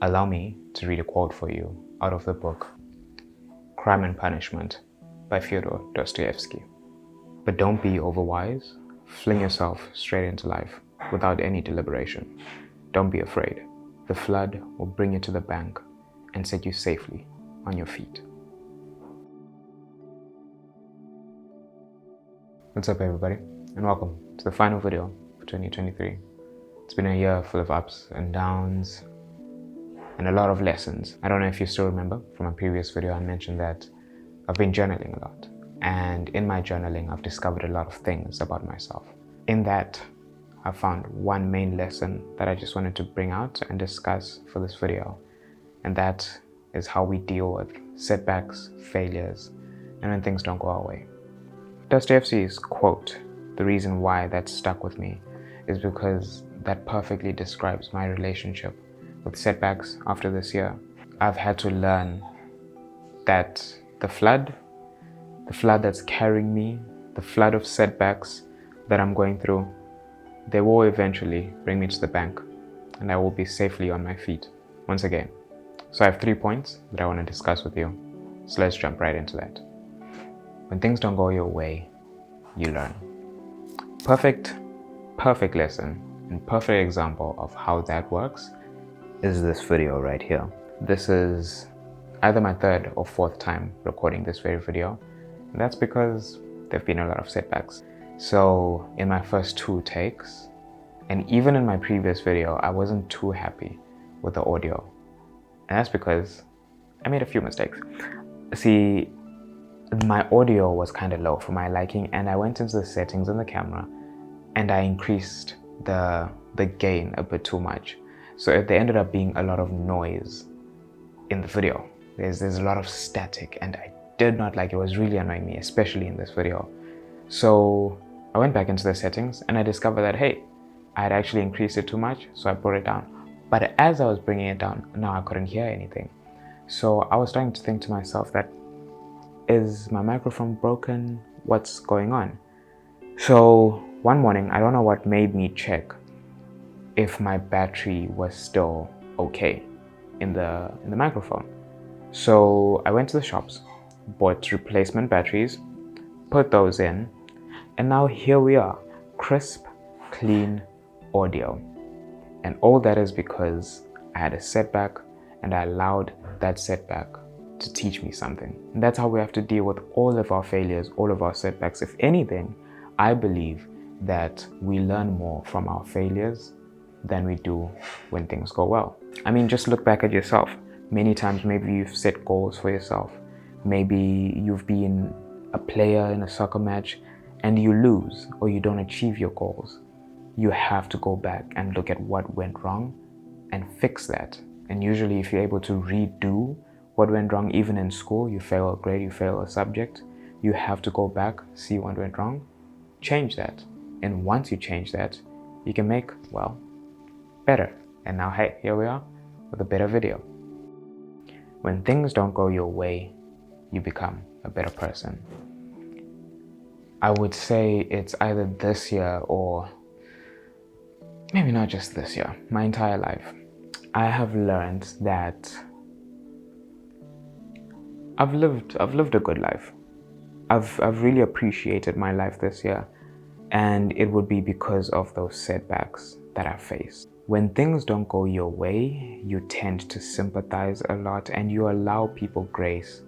Allow me to read a quote for you out of the book Crime and Punishment by Fyodor Dostoevsky. But don't be overwise. Fling yourself straight into life without any deliberation. Don't be afraid. The flood will bring you to the bank and set you safely on your feet. What's up, everybody, and welcome to the final video for 2023. It's been a year full of ups and downs and a lot of lessons. I don't know if you still remember from a previous video I mentioned that I've been journaling a lot, and in my journaling I've discovered a lot of things about myself. In that, I found one main lesson that I just wanted to bring out and discuss for this video, and that is how we deal with setbacks, failures, and when things don't go our way. Dostoevsky's quote, the reason why that stuck with me is because that perfectly describes my relationship with setbacks after this year. I've had to learn that the flood that's carrying me, the flood of setbacks that I'm going through, they will eventually bring me to the bank and I will be safely on my feet once again. So I have 3 points that I want to discuss with you. So let's jump right into that. When things don't go your way, you learn. Perfect lesson and perfect example of how that works is this video right here. This is either my third or fourth time recording this very video, and that's because there have been a lot of setbacks. So in my first 2 takes, and even in my previous video, I wasn't too happy with the audio, and that's because I made a few mistakes. See, my audio was kind of low for my liking, and I went into the settings in the camera and I increased the gain a bit too much. So there ended up being a lot of noise in the video. There's a lot of static, and I did not like it. It was really annoying me, especially in this video. So I went back into the settings and I discovered that, hey, I had actually increased it too much, so I brought it down. But as I was bringing it down, now I couldn't hear anything. So I was starting to think to myself that, is my microphone broken? What's going on? So one morning, I don't know what made me check if my battery was still okay in the microphone. So I went to the shops, bought replacement batteries, put those in, and now here we are, crisp, clean audio. And all that is because I had a setback and I allowed that setback to teach me something. And that's how we have to deal with all of our failures, all of our setbacks. If anything, I believe that we learn more from our failures than we do when things go well. I mean, just look back at yourself. Many times maybe you've set goals for yourself. Maybe you've been a player in a soccer match and you lose or you don't achieve your goals. You have to go back and look at what went wrong and fix that. And usually if you're able to redo what went wrong, even in school, you fail a grade, you fail a subject, you have to go back, see what went wrong, change that. And once you change that, you can make, well, better. And now, hey, here we are with a better video. When things don't go your way, you become a better person. I would say it's either this year or maybe not just this year, my entire life. I have learned that I've lived a good life. I've really appreciated my life this year, and it would be because of those setbacks that I faced. When things don't go your way, you tend to sympathize a lot and you allow people grace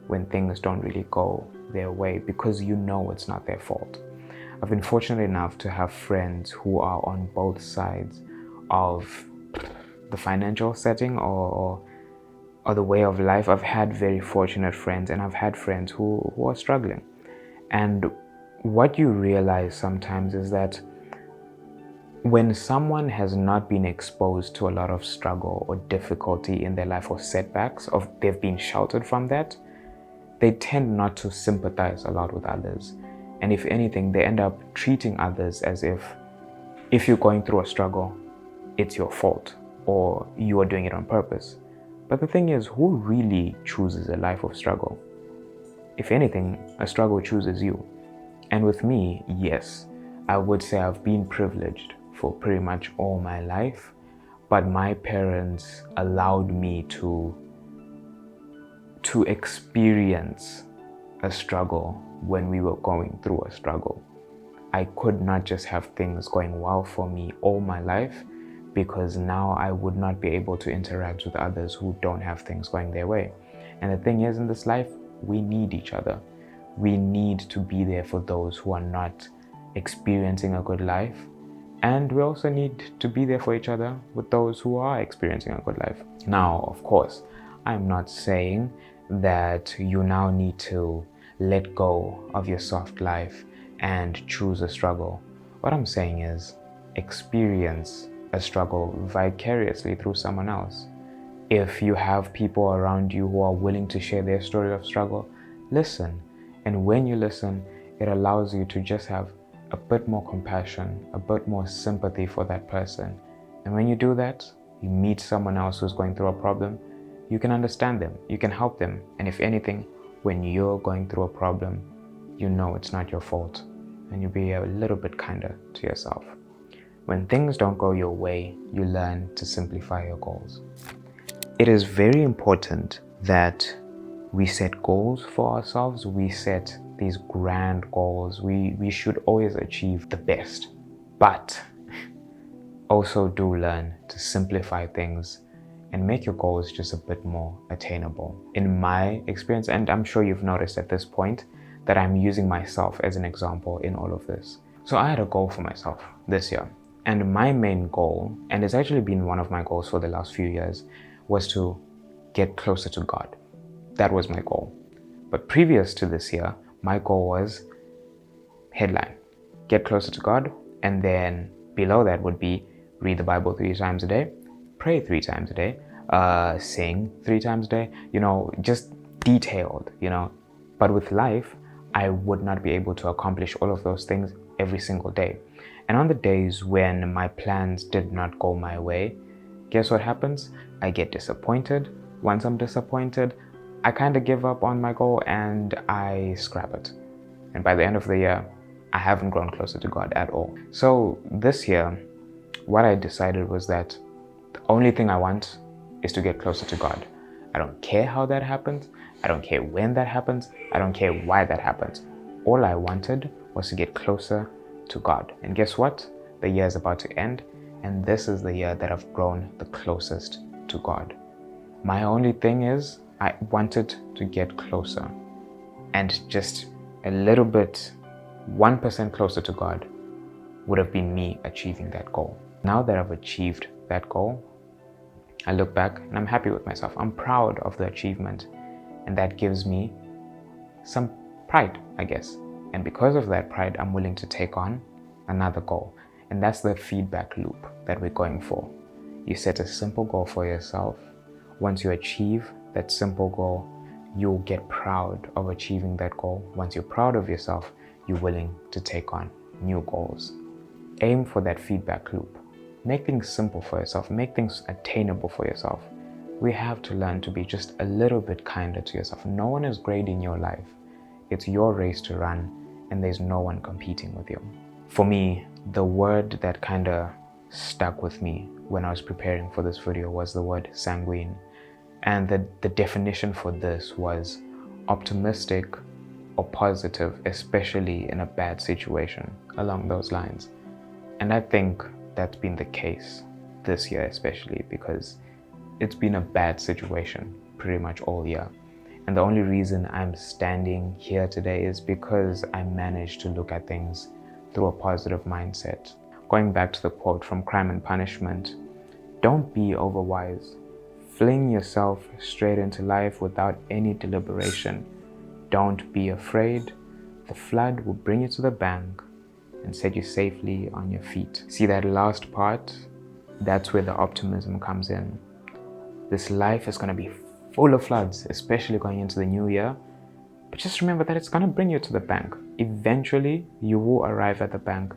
when things don't really go their way because you know it's not their fault. I've been fortunate enough to have friends who are on both sides of the financial setting or the way of life. I've had very fortunate friends, and I've had friends who are struggling. And what you realize sometimes is that when someone has not been exposed to a lot of struggle or difficulty in their life or setbacks, or they've been sheltered from that, they tend not to sympathize a lot with others. And if anything, they end up treating others as if you're going through a struggle, it's your fault or you are doing it on purpose. But the thing is, who really chooses a life of struggle? If anything, a struggle chooses you. And with me, yes, I would say I've been privileged for pretty much all my life, but my parents allowed me to experience a struggle when we were going through a struggle. I could not just have things going well for me all my life, because now I would not be able to interact with others who don't have things going their way. And the thing is, in this life, we need each other. We need to be there for those who are not experiencing a good life. And we also need to be there for each other with those who are experiencing a good life. Now, of course, I'm not saying that you now need to let go of your soft life and choose a struggle. What I'm saying is, experience a struggle vicariously through someone else. If you have people around you who are willing to share their story of struggle, listen. And when you listen, it allows you to just have a bit more compassion, a bit more sympathy for that person. And when you do that, you meet someone else who's going through a problem, you can understand them, you can help them. And if anything, when you're going through a problem, you know it's not your fault, and you'll be a little bit kinder to yourself. When things don't go your way, you learn to simplify your goals. It is very important that we set goals for ourselves. We set these grand goals. We should always achieve the best, but also do learn to simplify things and make your goals just a bit more attainable. In my experience, and I'm sure you've noticed at this point that I'm using myself as an example in all of this. So I had a goal for myself this year, and my main goal, and it's actually been one of my goals for the last few years, was to get closer to God. That was my goal. But previous to this year, my goal was headline, get closer to God, and then below that would be read the Bible 3 times a day, pray 3 times a day, sing 3 times a day, just detailed, But with life, I would not be able to accomplish all of those things every single day. And on the days when my plans did not go my way, guess what happens? I get disappointed. Once I'm disappointed, I kind of give up on my goal and I scrap it. And by the end of the year, I haven't grown closer to God at all. So this year, what I decided was that the only thing I want is to get closer to God. I don't care how that happens. I don't care when that happens. I don't care why that happens. All I wanted was to get closer to God. And guess what? The year is about to end, and this is the year that I've grown the closest to God. My only thing is, I wanted to get closer, and just a little bit, 1% closer to God would have been me achieving that goal. Now that I've achieved that goal, I look back and I'm happy with myself. I'm proud of the achievement, and that gives me some pride, I guess. And because of that pride, I'm willing to take on another goal. And that's the feedback loop that we're going for. You set a simple goal for yourself. Once you achieve that simple goal, you'll get proud of achieving that goal. Once you're proud of yourself, you're willing to take on new goals. Aim for that feedback loop. Make things simple for yourself. Make things attainable for yourself. We have to learn to be just a little bit kinder to yourself. No one is grading your life. It's your race to run, and there's no one competing with you. For me, the word that kind of stuck with me when I was preparing for this video was the word sanguine. And the definition for this was optimistic or positive, especially in a bad situation, along those lines. And I think that's been the case this year, especially because it's been a bad situation pretty much all year. And the only reason I'm standing here today is because I managed to look at things through a positive mindset. Going back to the quote from Crime and Punishment, don't be overwise. Fling yourself straight into life without any deliberation. Don't be afraid. The flood will bring you to the bank and set you safely on your feet. See that last part? That's where the optimism comes in. This life is going to be full of floods, especially going into the new year. But just remember that it's going to bring you to the bank. Eventually, you will arrive at the bank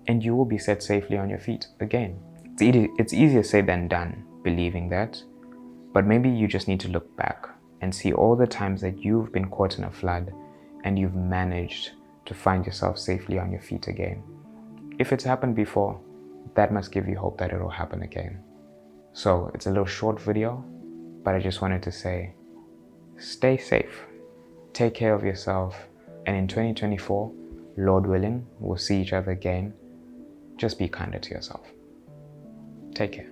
and you will be set safely on your feet again. It's easier said than done, believing that. But maybe you just need to look back and see all the times that you've been caught in a flood and you've managed to find yourself safely on your feet again. If it's happened before, that must give you hope that it will happen again. So it's a little short video, but I just wanted to say, stay safe, take care of yourself, and in 2024, Lord willing, we'll see each other again. Just be kinder to yourself. Take care.